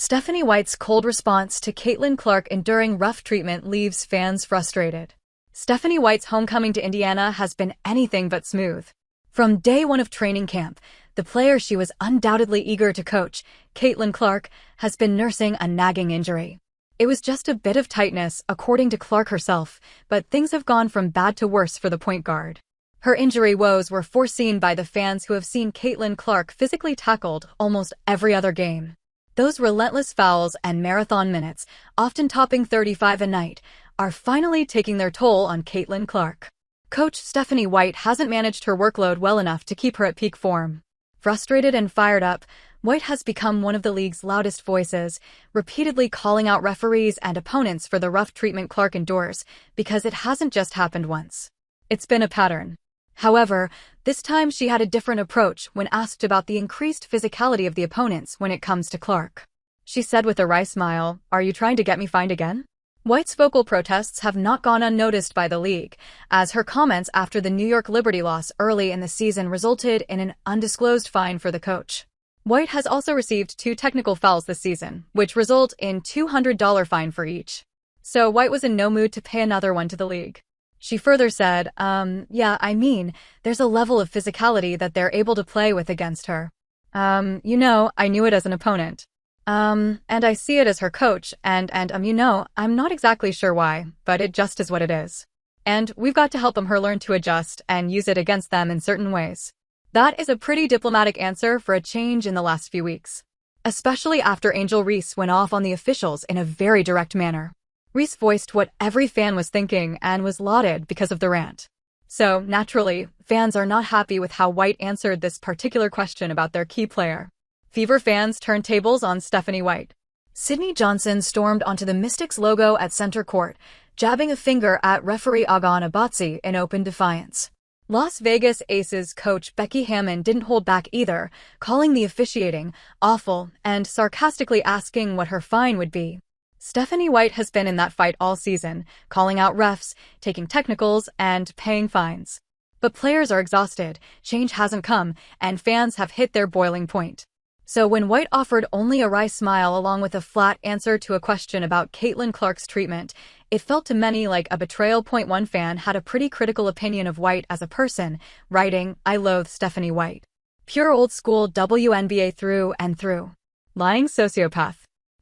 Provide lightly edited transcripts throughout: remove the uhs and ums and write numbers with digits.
Stephanie White's cold response to Caitlin Clark enduring rough treatment leaves fans frustrated. Stephanie White's homecoming to Indiana has been anything but smooth. From day one of training camp, the player she was undoubtedly eager to coach, Caitlin Clark, has been nursing a nagging injury. It was just a bit of tightness, according to Clark herself, but things have gone from bad to worse for the point guard. Her injury woes were foreseen by the fans who have seen Caitlin Clark physically tackled almost every other game. Those relentless fouls and marathon minutes, often topping 35 a night, are finally taking their toll on Caitlin Clark. Coach Stephanie White hasn't managed her workload well enough to keep her at peak form. Frustrated and fired up, White has become one of the league's loudest voices, repeatedly calling out referees and opponents for the rough treatment Clark endures, because it hasn't just happened once. It's been a pattern. However, this time she had a different approach when asked about the increased physicality of the opponents when it comes to Clark. She said with a wry smile, "Are you trying to get me fined again?" White's vocal protests have not gone unnoticed by the league, as her comments after the New York Liberty loss early in the season resulted in an undisclosed fine for the coach. White has also received 2 technical fouls this season, which result in $200 fine for each. So White was in no mood to pay another one to the league. She further said, there's a level of physicality that they're able to play with against her. I knew it as an opponent. And I see it as her coach, and I'm not exactly sure why, but it just is what it is. And we've got to help her learn to adjust and use it against them in certain ways. That is a pretty diplomatic answer for a change in the last few weeks. Especially after Angel Reese went off on the officials in a very direct manner. Reese voiced what every fan was thinking and was lauded because of the rant. So, naturally, fans are not happy with how White answered this particular question about their key player. Fever fans turned tables on Stephanie White. Sydney Johnson stormed onto the Mystics logo at center court, jabbing a finger at referee Agon Abatsi in open defiance. Las Vegas Aces coach Becky Hammon didn't hold back either, calling the officiating awful and sarcastically asking what her fine would be. Stephanie White has been in that fight all season, calling out refs, taking technicals, and paying fines. But players are exhausted, change hasn't come, and fans have hit their boiling point. So when White offered only a wry smile along with a flat answer to a question about Caitlin Clark's treatment, it felt to many like a betrayal. One fan had a pretty critical opinion of White as a person, writing, "I loathe Stephanie White. Pure old-school WNBA through and through. Lying sociopath."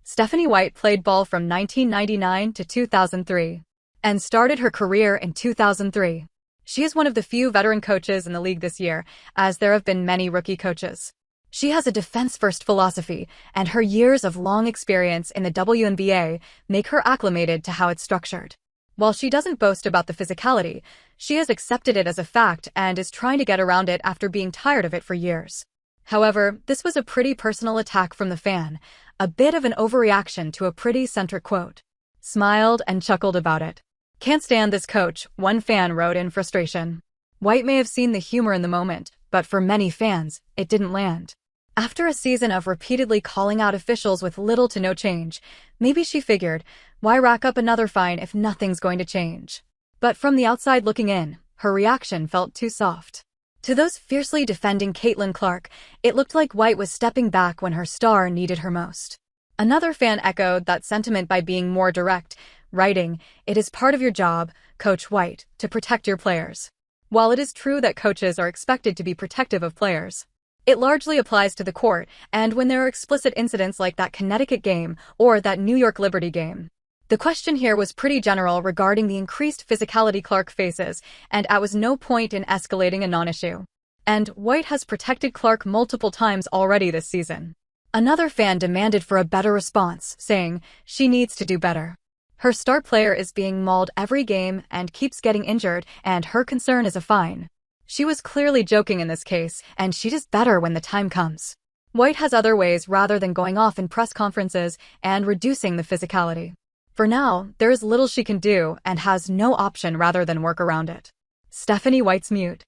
Stephanie White played ball from 1999 to 2003 and started her career in 2003. She is one of the few veteran coaches in the league this year, as there have been many rookie coaches. She has a defense-first philosophy, and her years of long experience in the WNBA make her acclimated to how it's structured. While she doesn't boast about the physicality, she has accepted it as a fact and is trying to get around it after being tired of it for years. However, this was a pretty personal attack from the fan, a bit of an overreaction to a pretty centric quote. Smiled and chuckled about it. "Can't stand this coach," one fan wrote in frustration. White may have seen the humor in the moment, but for many fans, it didn't land. After a season of repeatedly calling out officials with little to no change, maybe she figured, why rack up another fine if nothing's going to change? But from the outside looking in, her reaction felt too soft. To those fiercely defending Caitlin Clark, it looked like White was stepping back when her star needed her most. Another fan echoed that sentiment by being more direct, writing, "It is part of your job, Coach White, to protect your players." While it is true that coaches are expected to be protective of players, it largely applies to the court and when there are explicit incidents like that Connecticut game or that New York Liberty game. The question here was pretty general regarding the increased physicality Clark faces, and at was no point in escalating a non-issue. And White has protected Clark multiple times already this season. Another fan demanded for a better response, saying, "She needs to do better. Her star player is being mauled every game and keeps getting injured, and her concern is a fine." She was clearly joking in this case, and she does better when the time comes. White has other ways rather than going off in press conferences and reducing the physicality. For now, there is little she can do and has no option rather than work around it. Stephanie White's mute.